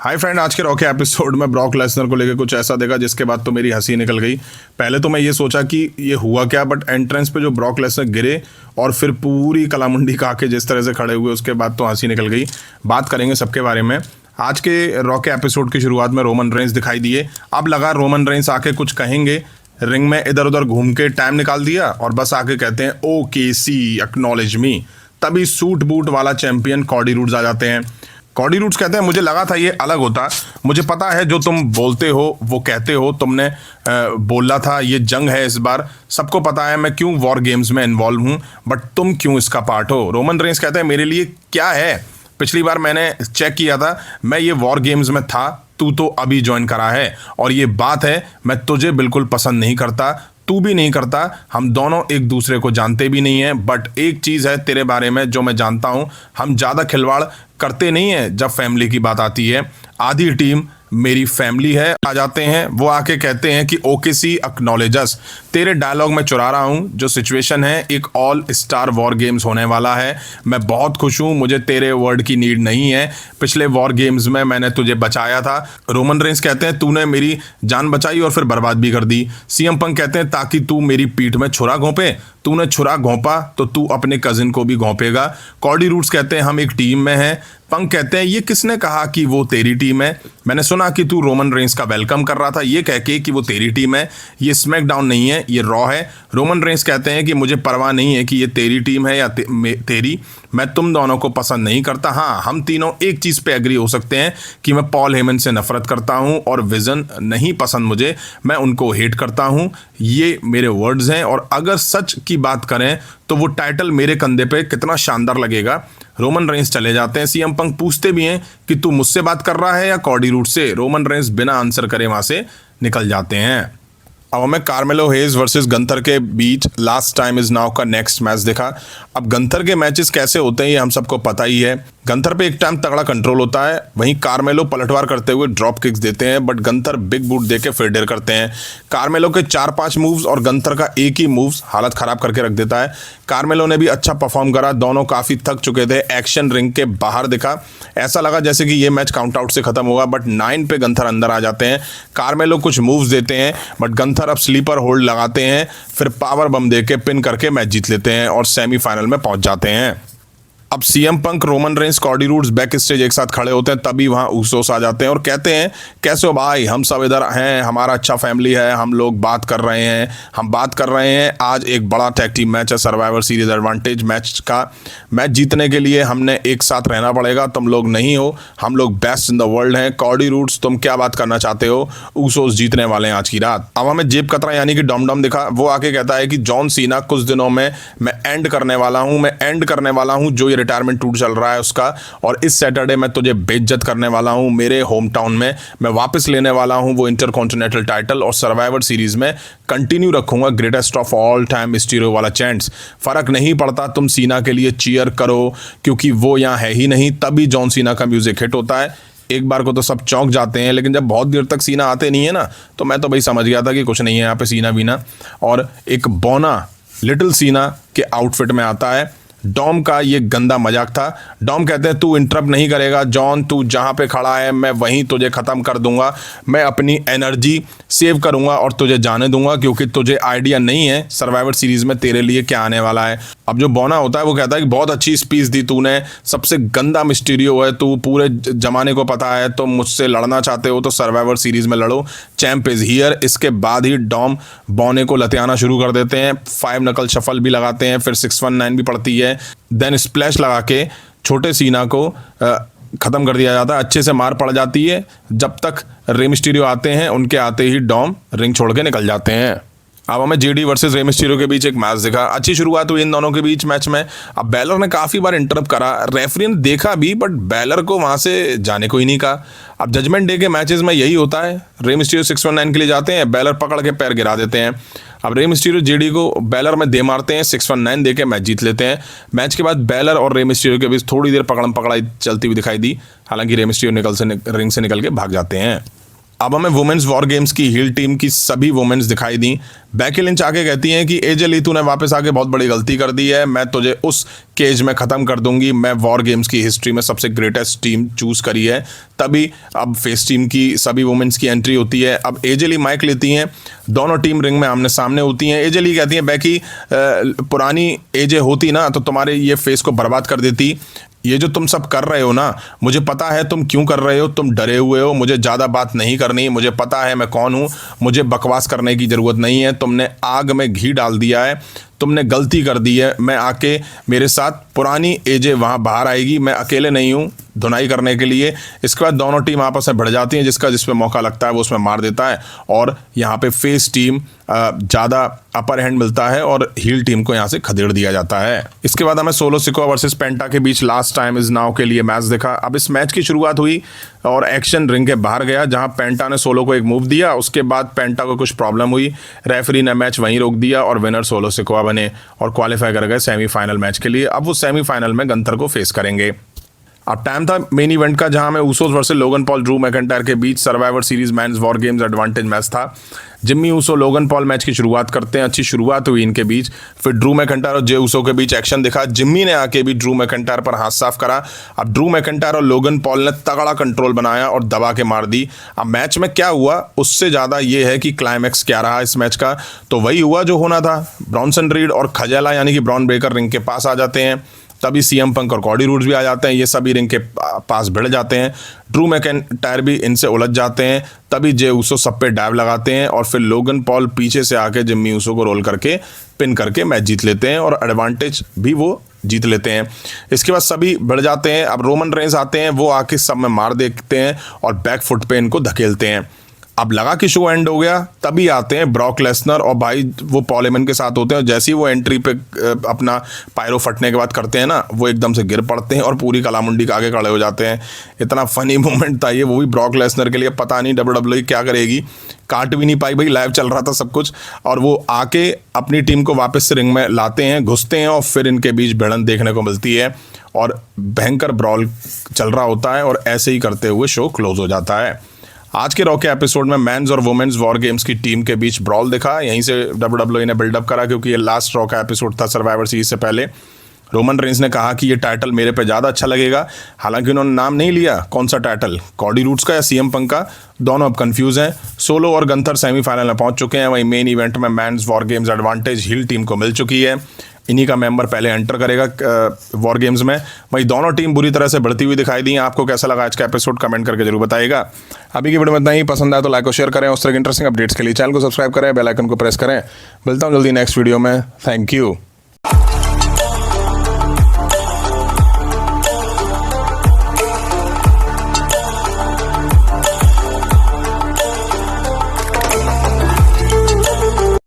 Hi friend, आज के Rocky episode में ब्रॉक लेसनर को लेकर कुछ ऐसा देखा जिसके बाद तो मेरी हंसी निकल गई। पहले तो मैं ये सोचा कि ये हुआ क्या, बट एंट्रेंस पे जो ब्रॉक लेसनर गिरे और फिर पूरी कलामुंडी का के जिस तरह से खड़े हुए, उसके बाद तो हंसी निकल गई। बात करेंगे सबके बारे में। आज के रॉकी एपिसोड की शुरुआत में रोमन रेंस दिखाई दिए। अब लगा रोमन रेंस आके कुछ कहेंगे, रिंग में इधर उधर घूम के टाइम निकाल दिया और बस आके कहते हैं OKC एक्नॉलेज मी। तभी सूट बूट वाला चैंपियन कॉडी रूड्स आ जाते हैं। कॉडी रूड्स कहते हैं मुझे लगा था ये अलग होता, मुझे पता है जो तुम बोलते हो वो कहते हो, तुमने बोला था ये जंग है इस बार, सबको पता है मैं क्यों वॉर गेम्स में इन्वॉल्व हूँ, बट तुम क्यों इसका पार्ट हो। रोमन रेंस कहते हैं मेरे लिए क्या है, पिछली बार मैंने चेक किया था, मैं ये वॉर गेम्स में था, तू तो अभी ज्वाइन करा है और ये बात है मैं तुझे बिल्कुल पसंद नहीं करता, तू भी नहीं करता, हम दोनों एक दूसरे को जानते भी नहीं हैं। बट एक चीज़ है तेरे बारे में जो मैं जानता हूँ, हम ज़्यादा खिलवाड़ करते नहीं हैं जब फैमिली की बात आती है। आधी टीम मेरी फैमिली है। आ जाते हैं वो, आके कहते हैं कि OKC एक्नॉलेज अस। तेरे डायलॉग में चुरा रहा हूँ, जो सिचुएशन है एक ऑल स्टार वॉर गेम्स होने वाला है। मैं बहुत खुश हूँ, मुझे तेरे वर्ड की नीड नहीं है, पिछले वॉर गेम्स में मैंने तुझे बचाया था। रोमन रेंस कहते हैं तूने मेरी जान बचाई और फिर बर्बाद भी कर दी। CM पंक कहते हैं ताकि तू मेरी पीठ में छुरा घोंपे, तूने छुरा घोंपा तो तू अपने कजिन को भी घोंपेगा। कॉडी रूड्स कहते हैं हम एक टीम में हैं। पंक कहते हैं ये किसने कहा कि वो तेरी टीम है, मैंने सुना कि तू रोमन रेंस का वेलकम कर रहा था ये कह के कि वो तेरी टीम है, ये स्मैकडाउन नहीं है, ये रॉ है। रोमन रेंस कहते हैं कि मुझे परवाह नहीं है कि ये तेरी टीम है या तेरी, मैं तुम दोनों को पसंद नहीं करता। हाँ, हम तीनों एक चीज़ पे एग्री हो सकते हैं कि मैं पॉल हेमन से नफरत करता हूँ और विजन नहीं पसंद मुझे, मैं उनको हेट करता हूँ, ये मेरे वर्ड्स हैं। और अगर सच की बात करें तो वो टाइटल मेरे कंधे पे कितना शानदार लगेगा। रोमन रेंस चले जाते हैं। CM पंक पूछते भी हैं कि तू मुझसे बात कर रहा है या कॉडी रूड्स से। रोमन रेंस बिना आंसर करे वहां से निकल जाते हैं। अब हमें कार्मेलो हेज वर्सेस गंथर के बीच लास्ट टाइम इज नाउ का नेक्स्ट मैच देखा। अब गंथर के मैचेस कैसे होते हैं ये हम सबको पता ही है। गंथर पे एक टाइम तगड़ा कंट्रोल होता है, वहीं कार्मेलो पलटवार करते हुए ड्रॉप किक्स देते हैं, बट गंथर बिग बूट देके फिर डेर करते हैं। कार्मेलो के 4-5 मूव्स और गंथर का एक ही मूव्स हालत खराब करके रख देता है। कार्मेलो ने भी अच्छा परफॉर्म करा, दोनों काफ़ी थक चुके थे। एक्शन रिंग के बाहर दिखा, ऐसा लगा जैसे कि ये मैच काउंट आउट से खत्म होगा, बट 9 पे गंथर अंदर आ जाते हैं। कार्मेलो कुछ मूव्स देते हैं बट गंथर अब स्लीपर होल्ड लगाते हैं, फिर पावर बम देके पिन करके मैच जीत लेते हैं और सेमीफाइनल में पहुंच जाते हैं। अब CM Punk, Roman Reigns, Cody Rhodes backstage एक साथ खड़े होते हैं, तभी वहाँ ऊसोस आ जाते हैं और कहते हैं कैसे हो भाई, हम सब इधर हैं, हमारा अच्छा फैमिली है, हम लोग बात कर रहे हैं, हम बात कर रहे हैं। आज एक बड़ा टैग टीम मैच है, सर्वाइवर सीरीज एडवांटेज मैच का। मैच जीतने के लिए हमने एक साथ रहना पड़ेगा, तुम लोग नहीं हो, हम लोग बेस्ट इन द वर्ल्ड हैं। कॉडी रूड्स तुम क्या बात करना चाहते हो, ऊसोस जीतने वाले हैं आज की रात। अब हमें जेब कतरा यानी कि डॉम दिखा, वो आके कहता है कि जॉन सीना कुछ दिनों में मैं एंड करने वाला हूँ, मैं एंड करने वाला हूँ जो रिटायरमेंट टूर चल रहा है उसका, और इस सैटरडे मैं तुझे बेइज्जत करने वाला हूं मेरे होम टाउन में। मैं वापस लेने वाला हूं वो इंटरकॉन्टिनेंटल टाइटल और सर्वाइवर सीरीज में कंटिन्यू रखूंगा greatest of all time Mysterio वाला चैंट्स। फर्क नहीं पड़ता तुम सीना के लिए चीयर करो क्योंकि वो यहां है ही नहीं। तभी जॉन सीना का म्यूजिक हिट होता है। एक बार को तो सब चौंक जाते हैं, लेकिन जब बहुत देर तक सीना आते नहीं है ना, तो मैं तो भाई समझ गया था कि कुछ नहीं है यहाँ पे सीना बीना। और एक बोना लिटिल सीना के आउटफिट में आता है। डॉम का ये गंदा मजाक था। डॉम कहते हैं तू इंटरप्ट नहीं करेगा जॉन, तू जहाँ पे खड़ा है मैं वहीं तुझे ख़त्म कर दूंगा, मैं अपनी एनर्जी सेव करूंगा और तुझे जाने दूंगा क्योंकि तुझे आइडिया नहीं है सर्वाइवर सीरीज़ में तेरे लिए क्या आने वाला है। अब जो बोना होता है वो कहता है कि बहुत अच्छी स्पीच दी तूने, सबसे गंदा मिस्टीरियो है तू, पूरे जमाने को पता है, तुम मुझसे लड़ना चाहते हो तो सर्वाइवर सीरीज़ में लड़ो, चैंप इज़ हियर। इसके बाद ही डॉम बोने को लतियाना शुरू कर देते हैं, 5 नकल शफल भी लगाते हैं, फिर 619 भी पड़ती है, देन स्प्लैश लगा के छोटे सीना को ख़त्म कर दिया जाता है। अच्छे से मार पड़ जाती है जब तक रे मिस्टीरियो आते हैं, उनके आते ही डॉम रिंग छोड़ के निकल जाते हैं। अब हमें JD वर्सेस रे मिस्टीरियो के बीच एक मैच दिखा। अच्छी शुरुआत हुई इन दोनों के बीच मैच में। अब बैलर ने काफ़ी बार इंटरप्ट करा, रेफरी ने देखा भी बट बैलर को वहाँ से जाने को ही नहीं कहा। अब जजमेंट डे के मैचेस में यही होता है, रे मिस्टीरियो 619 के लिए जाते हैं, बैलर पकड़ के पैर गिरा देते हैं। अब रे मिस्टीरियो JD को बैलर में दे मारते हैं, 619 दे के मैच जीत लेते हैं। मैच के बाद बैलर और रे मिस्टीरियो के बीच थोड़ी देर पकड़म पकड़ाई चलती हुई दिखाई दी, हालांकि रे मिस्टीरियो रिंग से निकल के भाग जाते हैं। अब हमें वुमेन्स वॉर गेम्स की हील टीम की सभी वुमेन्स दिखाई दी। बेकी लिंच आके कहती हैं कि एजे ली तूने वापस आके बहुत बड़ी गलती कर दी है, मैं तुझे उस केज में ख़त्म कर दूंगी। मैं वॉर गेम्स की हिस्ट्री में सबसे ग्रेटेस्ट टीम चूज करी है। तभी अब फेस टीम की सभी वुमेन्स की एंट्री होती है। अब एजे ली माइक लेती हैं, दोनों टीम रिंग में आमने सामने होती हैं। एजे ली कहती हैं बेकी पुरानी एजे होती ना तो तुम्हारे ये फेस को बर्बाद कर देती। ये जो तुम सब कर रहे हो ना, मुझे पता है तुम क्यों कर रहे हो, तुम डरे हुए हो। मुझे ज़्यादा बात नहीं करनी, मुझे पता है मैं कौन हूँ, मुझे बकवास करने की ज़रूरत नहीं है। तुमने आग में घी डाल दिया है, तुमने गलती कर दी है। मैं आके मेरे साथ पुरानी एजे वहाँ बाहर आएगी, मैं अकेले नहीं हूँ धुनाई करने के लिए। इसके बाद दोनों टीम आपस में भिड़ जाती हैं, जिसमें मौका लगता है वो उसमें मार देता है और यहाँ पे फेस टीम ज़्यादा अपर हैंड मिलता है और हील टीम को यहाँ से खदेड़ दिया जाता है। इसके बाद हमें सोलो सिकोआ वर्सेस पेंटा के बीच लास्ट टाइम इज नाउ के लिए मैच दिखा। अब इस मैच की शुरुआत हुई और एक्शन रिंग के बाहर गया, जहाँ पेंटा ने सोलो को एक मूव दिया। उसके बाद पेंटा को कुछ प्रॉब्लम हुई, रेफरी ने मैच वहीं रोक दिया और विनर सोलो सिकोआ बने और क्वालिफाई कर गए सेमीफाइनल मैच के लिए। अब वो सेमीफाइनल में गंथर को फेस करेंगे। अब टाइम था मेन इवेंट का, जहां में Usos versus Logan Paul Drew McIntyre के बीच Survivor Series men's war games advantage match था। Jimmy Uso Logan Paul match की शुरुआत करते हैं, अच्छी शुरुआत हुई इनके बीच। फिर ड्रू मैकिंटायर और जे ऊसो के बीच एक्शन दिखा। जिम्मी ने आके भी ड्रू मैकिंटायर पर हाथ साफ करा। अब ड्रू मैकिंटायर और लोगन पॉल ने तगड़ा कंट्रोल बनाया और दबा के मार दी। अब मैच में क्या हुआ उससे ज़्यादा ये है कि क्लाइमैक्स क्या रहा इस मैच का, तो वही हुआ जो होना था। ब्रॉन्सन रीड और खजेला यानी कि ब्रॉन ब्रेकर रिंग के पास आ जाते हैं। तभी सीएम पंक और कॉडी रूड्स भी आ जाते हैं, ये सभी रिंग के पास भिड़ जाते हैं। ड्रू मैकिंटायर भी इनसे उलझ जाते हैं। तभी जे ऊसो सब पे डाइव लगाते हैं और फिर लोगन पॉल पीछे से आके जिम्मी ऊसो को रोल करके पिन करके मैच जीत लेते हैं और एडवांटेज भी वो जीत लेते हैं। इसके बाद सभी बढ़ जाते हैं। अब रोमन रेंस आते हैं, वो आके सब में मार देते हैं और बैक फुट पे इनको धकेलते हैं। अब लगा कि शो एंड हो गया, तभी आते हैं ब्रॉक लेसनर और भाई वो पॉल हेमन के साथ होते हैं। जैसे ही वो एंट्री पे अपना पायरो फटने के बाद करते हैं ना, वो एकदम से गिर पड़ते हैं और पूरी कलामुंडी के आगे खड़े हो जाते हैं। इतना फनी मोमेंट था ये, वो भी ब्रॉक लेसनर के लिए। पता नहीं WWE क्या करेगी, काट भी नहीं पाई भाई, लाइव चल रहा था सब कुछ। और वो आके अपनी टीम को वापस से रिंग में लाते हैं, घुसते हैं और फिर इनके बीच भिड़ंत देखने को मिलती है और भयंकर ब्रॉल चल रहा होता है और ऐसे ही करते हुए शो क्लोज हो जाता है। आज के रॉ के एपिसोड में मेंस और वुमेन्स वॉर गेम्स की टीम के बीच ब्रॉल दिखा। यहीं से WWE ने बिल्डअप करा, क्योंकि ये लास्ट रॉ का एपिसोड था सर्वाइवर सीरीज से पहले। रोमन रेंस ने कहा कि ये टाइटल मेरे पे ज़्यादा अच्छा लगेगा। हालांकि उन्होंने नाम नहीं लिया कौन सा टाइटल, कॉडी रूड्स का या सीएम पंक का, दोनों अब कंफ्यूज हैं। सोलो और गंथर सेमीफाइनल में पहुंच चुके हैं। वहीं मेन इवेंट में men's war games advantage heel team को मिल चुकी है। इन्हीं का मेंबर पहले एंटर करेगा वॉर गेम्स में। वहीं दोनों टीम बुरी तरह से बढ़ती हुई दिखाई दी। आपको कैसा लगा आज का एपिसोड, कमेंट करके जरूर बताइएगा। अभी की वीडियो में इतना ही, पसंद आया तो लाइक और शेयर करें। उस तरह के इंटरेस्टिंग अपडेट्स के लिए चैनल को सब्सक्राइब करें, बेल आइकन को प्रेस करें। मिलता हूं जल्दी नेक्स्ट वीडियो में। Thank you.